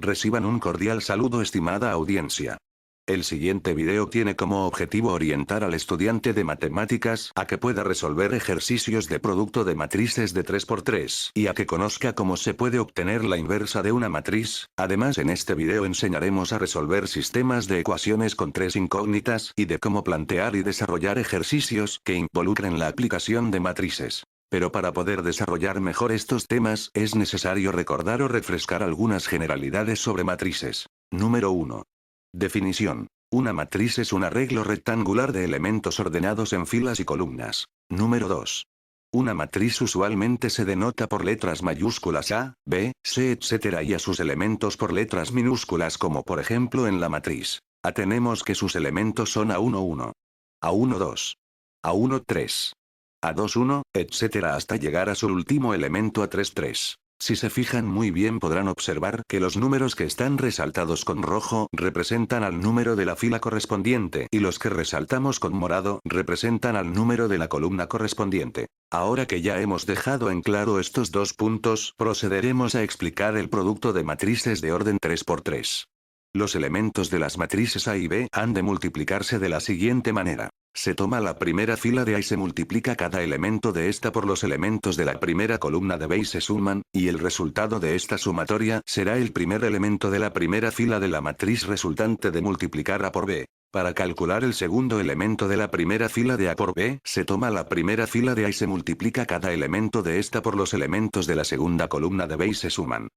Reciban un cordial saludo, estimada audiencia. El siguiente video tiene como objetivo orientar al estudiante de matemáticas a que pueda resolver ejercicios de producto de matrices de 3×3 y a que conozca cómo se puede obtener la inversa de una matriz. Además, en este video enseñaremos a resolver sistemas de ecuaciones con 3 incógnitas y de cómo plantear y desarrollar ejercicios que involucren la aplicación de matrices. Pero para poder desarrollar mejor estos temas, es necesario recordar o refrescar algunas generalidades sobre matrices. Número 1. Definición. Una matriz es un arreglo rectangular de elementos ordenados en filas y columnas. Número 2. Una matriz usualmente se denota por letras mayúsculas A, B, C, etc. y a sus elementos por letras minúsculas, como por ejemplo en la matriz A tenemos que sus elementos son A1, 1, A1, 2, A1, 3, A2, 1, etc. hasta llegar a su último elemento A3, 3. Si se fijan muy bien podrán observar que los números que están resaltados con rojo representan al número de la fila correspondiente y los que resaltamos con morado representan al número de la columna correspondiente. Ahora que ya hemos dejado en claro estos dos puntos, procederemos a explicar el producto de matrices de orden 3×3. Los elementos de las matrices A y B han de multiplicarse de la siguiente manera. Se toma la primera fila de A y se multiplica cada elemento de esta por los elementos de la primera columna de B y se suman, y el resultado de esta sumatoria será el primer elemento de la primera fila de la matriz resultante de multiplicar A por B. Para calcular el segundo elemento de la primera fila de A por B, se toma la primera fila de A y se multiplica cada elemento de esta por los elementos de la segunda columna de B y se suman.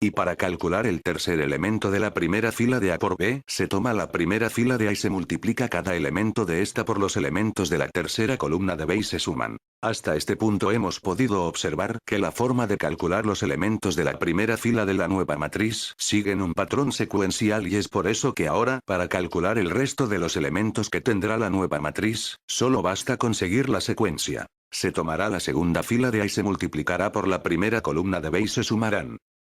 Y para calcular el tercer elemento de la primera fila de A por B, se toma la primera fila de A y se multiplica cada elemento de esta por los elementos de la tercera columna de B y se suman. Hasta este punto hemos podido observar que la forma de calcular los elementos de la primera fila de la nueva matriz siguen un patrón secuencial, y es por eso que ahora, para calcular el resto de los elementos que tendrá la nueva matriz, solo basta con seguir la secuencia. Se tomará la segunda fila de A y se multiplicará por la primera columna de B y se sumarán.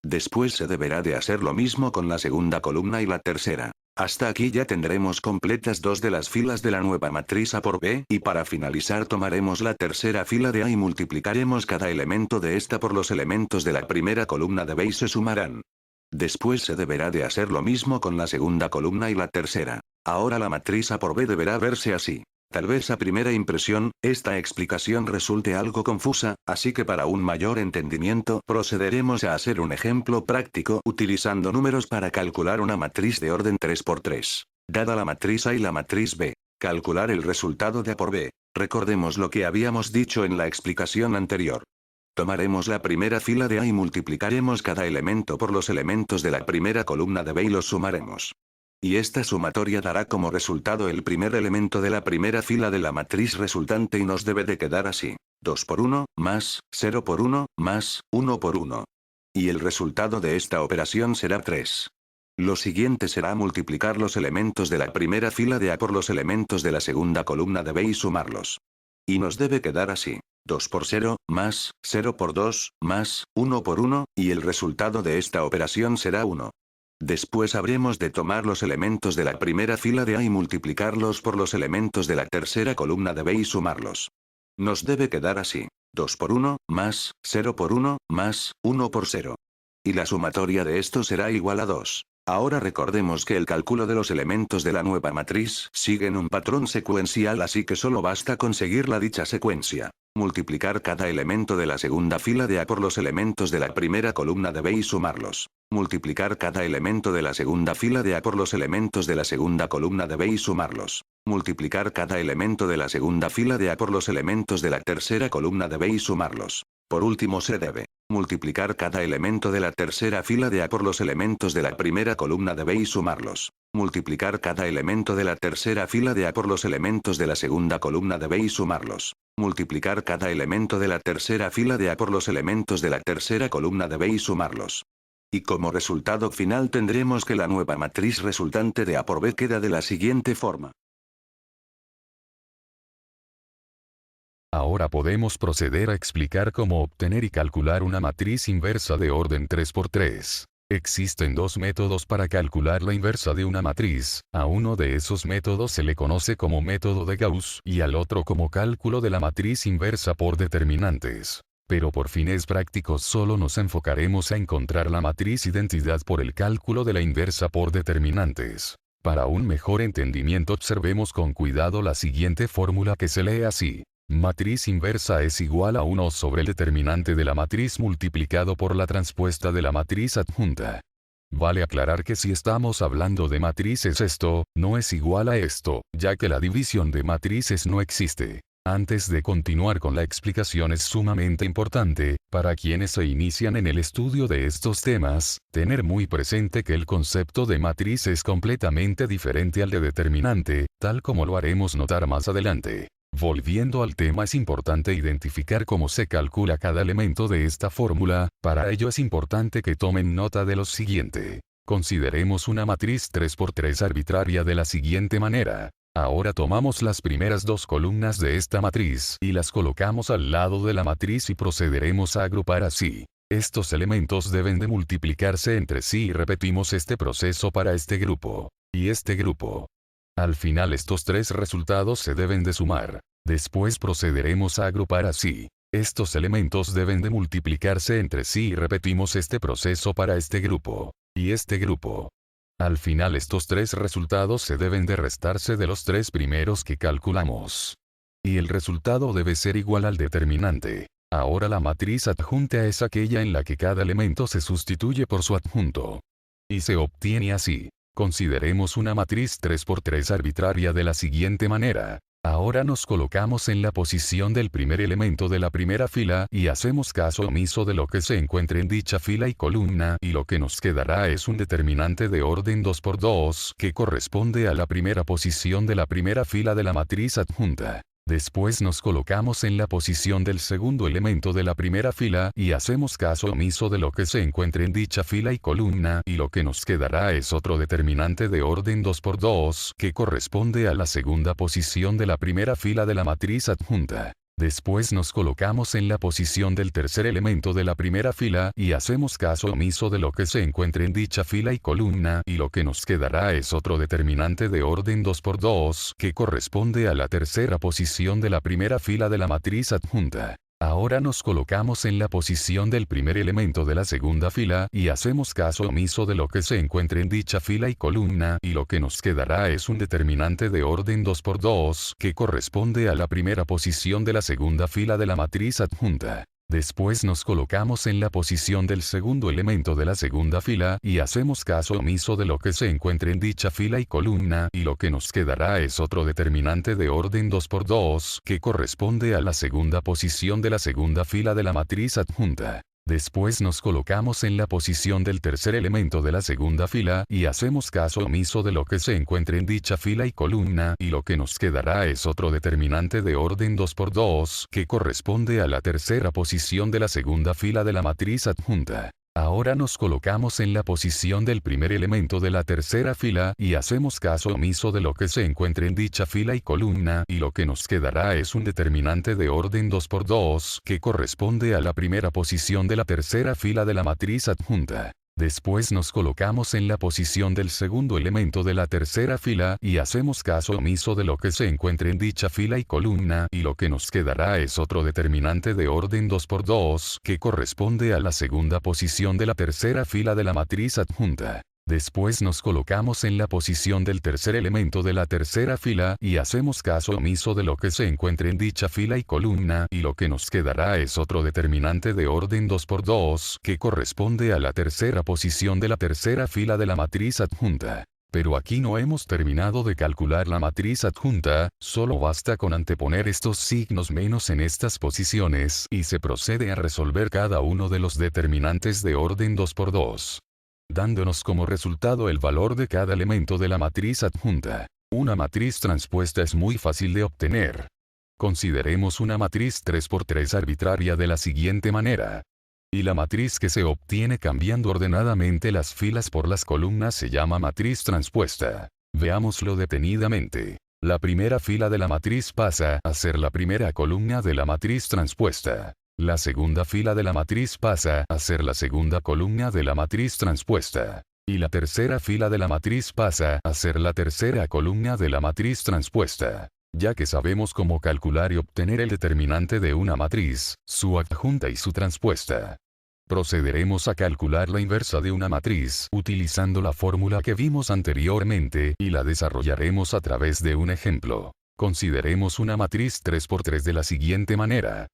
Después se deberá de hacer lo mismo con la segunda columna y la tercera. Hasta aquí ya tendremos completas dos de las filas de la nueva matriz A por B, y para finalizar tomaremos la tercera fila de A y multiplicaremos cada elemento de esta por los elementos de la primera columna de B y se sumarán. Después se deberá de hacer lo mismo con la segunda columna y la tercera. Ahora la matriz A por B deberá verse así. Tal vez a primera impresión, esta explicación resulte algo confusa, así que para un mayor entendimiento procederemos a hacer un ejemplo práctico utilizando números para calcular una matriz de orden 3×3. Dada la matriz A y la matriz B, calcular el resultado de A por B. Recordemos lo que habíamos dicho en la explicación anterior. Tomaremos la primera fila de A y multiplicaremos cada elemento por los elementos de la primera columna de B y los sumaremos. Y esta sumatoria dará como resultado el primer elemento de la primera fila de la matriz resultante y nos debe de quedar así. 2 por 1, más, 0 por 1, más, 1 por 1. Y el resultado de esta operación será 3. Lo siguiente será multiplicar los elementos de la primera fila de A por los elementos de la segunda columna de B y sumarlos. Y nos debe quedar así. 2 por 0, más, 0 por 2, más, 1 por 1, y el resultado de esta operación será 1. Después habremos de tomar los elementos de la primera fila de A y multiplicarlos por los elementos de la tercera columna de B y sumarlos. Nos debe quedar así. 2 por 1, más, 0 por 1, más, 1 por 0. Y la sumatoria de esto será igual a 2. Ahora recordemos que el cálculo de los elementos de la nueva matriz siguen un patrón secuencial, así que solo basta conseguir la dicha secuencia. Multiplicar cada elemento de la segunda fila de A por los elementos de la primera columna de B y sumarlos. Multiplicar cada elemento de la segunda fila de A por los elementos de la segunda columna de B y sumarlos. Multiplicar cada elemento de la segunda fila de A por los elementos de la tercera columna de B y sumarlos. Por último se debe multiplicar cada elemento de la tercera fila de A por los elementos de la primera columna de B y sumarlos. Multiplicar cada elemento de la tercera fila de A por los elementos de la segunda columna de B y sumarlos. Multiplicar cada elemento de la tercera fila de A por los elementos de la tercera columna de B y sumarlos. Y como resultado final tendremos que la nueva matriz resultante de A por B queda de la siguiente forma. Ahora podemos proceder a explicar cómo obtener y calcular una matriz inversa de orden 3×3. Existen dos métodos para calcular la inversa de una matriz. A uno de esos métodos se le conoce como método de Gauss y al otro como cálculo de la matriz inversa por determinantes. Pero por fines prácticos solo nos enfocaremos a encontrar la matriz identidad por el cálculo de la inversa por determinantes. Para un mejor entendimiento observemos con cuidado la siguiente fórmula que se lee así. Matriz inversa es igual a 1 sobre el determinante de la matriz multiplicado por la transpuesta de la matriz adjunta. Vale aclarar que si estamos hablando de matrices esto, no es igual a esto, ya que la división de matrices no existe. Antes de continuar con la explicación es sumamente importante, para quienes se inician en el estudio de estos temas, tener muy presente que el concepto de matriz es completamente diferente al de determinante, tal como lo haremos notar más adelante. Volviendo al tema, es importante identificar cómo se calcula cada elemento de esta fórmula. Para ello es importante que tomen nota de lo siguiente. Consideremos una matriz 3×3 arbitraria de la siguiente manera. Ahora tomamos las primeras dos columnas de esta matriz y las colocamos al lado de la matriz y procederemos a agrupar así. Estos elementos deben de multiplicarse entre sí y repetimos este proceso para este grupo y este grupo. Al final estos tres resultados se deben de sumar. Después procederemos a agrupar así. Estos elementos deben de multiplicarse entre sí y repetimos este proceso para este grupo y este grupo. Al final estos tres resultados se deben de restarse de los tres primeros que calculamos. Y el resultado debe ser igual al determinante. Ahora la matriz adjunta es aquella en la que cada elemento se sustituye por su adjunto. Y se obtiene así. Consideremos una matriz 3×3 arbitraria de la siguiente manera. Ahora nos colocamos en la posición del primer elemento de la primera fila y hacemos caso omiso de lo que se encuentre en dicha fila y columna, y lo que nos quedará es un determinante de orden 2×2 que corresponde a la primera posición de la primera fila de la matriz adjunta. Después nos colocamos en la posición del segundo elemento de la primera fila y hacemos caso omiso de lo que se encuentre en dicha fila y columna, y lo que nos quedará es otro determinante de orden 2×2 que corresponde a la segunda posición de la primera fila de la matriz adjunta. Después nos colocamos en la posición del tercer elemento de la primera fila y hacemos caso omiso de lo que se encuentre en dicha fila y columna, y lo que nos quedará es otro determinante de orden 2×2 que corresponde a la tercera posición de la primera fila de la matriz adjunta. Ahora nos colocamos en la posición del primer elemento de la segunda fila y hacemos caso omiso de lo que se encuentre en dicha fila y columna, y lo que nos quedará es un determinante de orden 2×2 que corresponde a la primera posición de la segunda fila de la matriz adjunta. Después nos colocamos en la posición del segundo elemento de la segunda fila y hacemos caso omiso de lo que se encuentre en dicha fila y columna, y lo que nos quedará es otro determinante de orden 2×2 que corresponde a la segunda posición de la segunda fila de la matriz adjunta. Después nos colocamos en la posición del tercer elemento de la segunda fila y hacemos caso omiso de lo que se encuentre en dicha fila y columna, y lo que nos quedará es otro determinante de orden 2×2 que corresponde a la tercera posición de la segunda fila de la matriz adjunta. Ahora nos colocamos en la posición del primer elemento de la tercera fila y hacemos caso omiso de lo que se encuentre en dicha fila y columna, y lo que nos quedará es un determinante de orden 2×2 que corresponde a la primera posición de la tercera fila de la matriz adjunta. Después nos colocamos en la posición del segundo elemento de la tercera fila y hacemos caso omiso de lo que se encuentre en dicha fila y columna, y lo que nos quedará es otro determinante de orden 2×2 que corresponde a la segunda posición de la tercera fila de la matriz adjunta. Después nos colocamos en la posición del tercer elemento de la tercera fila y hacemos caso omiso de lo que se encuentre en dicha fila y columna, y lo que nos quedará es otro determinante de orden 2×2 que corresponde a la tercera posición de la tercera fila de la matriz adjunta. Pero aquí no hemos terminado de calcular la matriz adjunta, solo basta con anteponer estos signos menos en estas posiciones y se procede a resolver cada uno de los determinantes de orden 2×2. Dándonos como resultado el valor de cada elemento de la matriz adjunta. Una matriz transpuesta es muy fácil de obtener. Consideremos una matriz 3×3 arbitraria de la siguiente manera. Y la matriz que se obtiene cambiando ordenadamente las filas por las columnas se llama matriz transpuesta. Veámoslo detenidamente. La primera fila de la matriz pasa a ser la primera columna de la matriz transpuesta. La segunda fila de la matriz pasa a ser la segunda columna de la matriz transpuesta. Y la tercera fila de la matriz pasa a ser la tercera columna de la matriz transpuesta. Ya que sabemos cómo calcular y obtener el determinante de una matriz, su adjunta y su transpuesta, procederemos a calcular la inversa de una matriz utilizando la fórmula que vimos anteriormente y la desarrollaremos a través de un ejemplo. Consideremos una matriz 3×3 de la siguiente manera.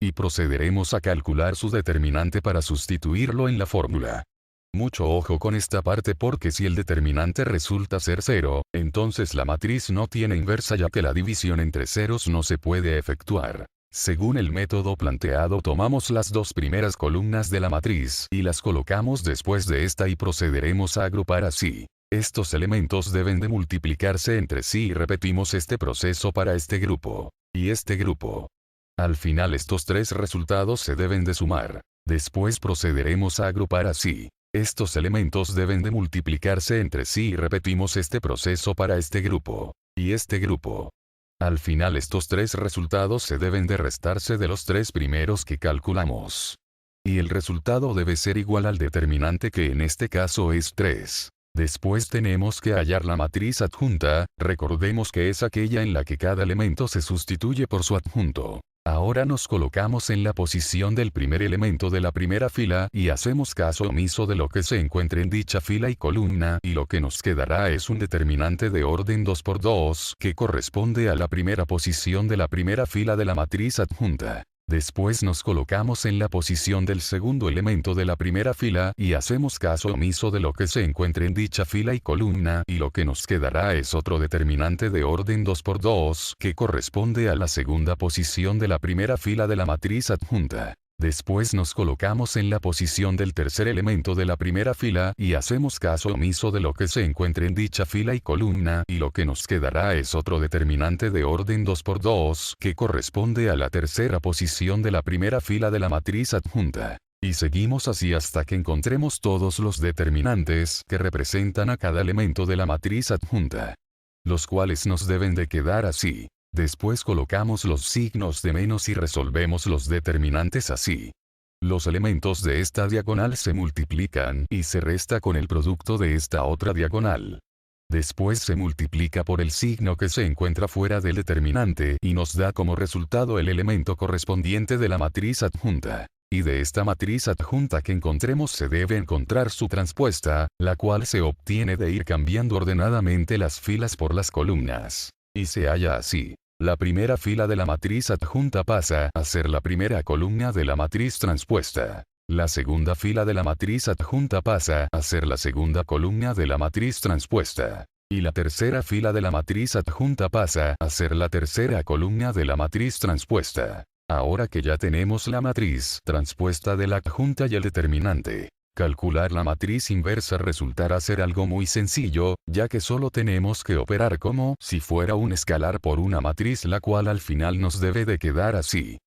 Y procederemos a calcular su determinante para sustituirlo en la fórmula. Mucho ojo con esta parte porque si el determinante resulta ser 0, entonces la matriz no tiene inversa ya que la división entre ceros no se puede efectuar. Según el método planteado tomamos las dos primeras columnas de la matriz y las colocamos después de esta y procederemos a agrupar así. Estos elementos deben de multiplicarse entre sí y repetimos este proceso para este grupo y este grupo. Al final estos tres resultados se deben de sumar. Después procederemos a agrupar así. Estos elementos deben de multiplicarse entre sí y repetimos este proceso para este grupo y este grupo. Al final estos tres resultados se deben de restarse de los tres primeros que calculamos. Y el resultado debe ser igual al determinante que en este caso es 3. Después tenemos que hallar la matriz adjunta, recordemos que es aquella en la que cada elemento se sustituye por su adjunto. Ahora nos colocamos en la posición del primer elemento de la primera fila y hacemos caso omiso de lo que se encuentre en dicha fila y columna y lo que nos quedará es un determinante de orden 2×2 que corresponde a la primera posición de la primera fila de la matriz adjunta. Después nos colocamos en la posición del segundo elemento de la primera fila y hacemos caso omiso de lo que se encuentre en dicha fila y columna y lo que nos quedará es otro determinante de orden 2×2 que corresponde a la segunda posición de la primera fila de la matriz adjunta. Después nos colocamos en la posición del tercer elemento de la primera fila y hacemos caso omiso de lo que se encuentre en dicha fila y columna y lo que nos quedará es otro determinante de orden 2×2 que corresponde a la tercera posición de la primera fila de la matriz adjunta. Y seguimos así hasta que encontremos todos los determinantes que representan a cada elemento de la matriz adjunta, los cuales nos deben de quedar así. Después colocamos los signos de menos y resolvemos los determinantes así. Los elementos de esta diagonal se multiplican y se resta con el producto de esta otra diagonal. Después se multiplica por el signo que se encuentra fuera del determinante y nos da como resultado el elemento correspondiente de la matriz adjunta. Y de esta matriz adjunta que encontremos se debe encontrar su transpuesta, la cual se obtiene de ir cambiando ordenadamente las filas por las columnas. Y se halla así. La primera fila de la matriz adjunta pasa a ser la primera columna de la matriz transpuesta. La segunda fila de la matriz adjunta pasa a ser la segunda columna de la matriz transpuesta. Y la tercera fila de la matriz adjunta pasa a ser la tercera columna de la matriz transpuesta. Ahora que ya tenemos la matriz transpuesta de la adjunta y el determinante, calcular la matriz inversa resultará ser algo muy sencillo, ya que solo tenemos que operar como si fuera un escalar por una matriz la cual al final nos debe de quedar así.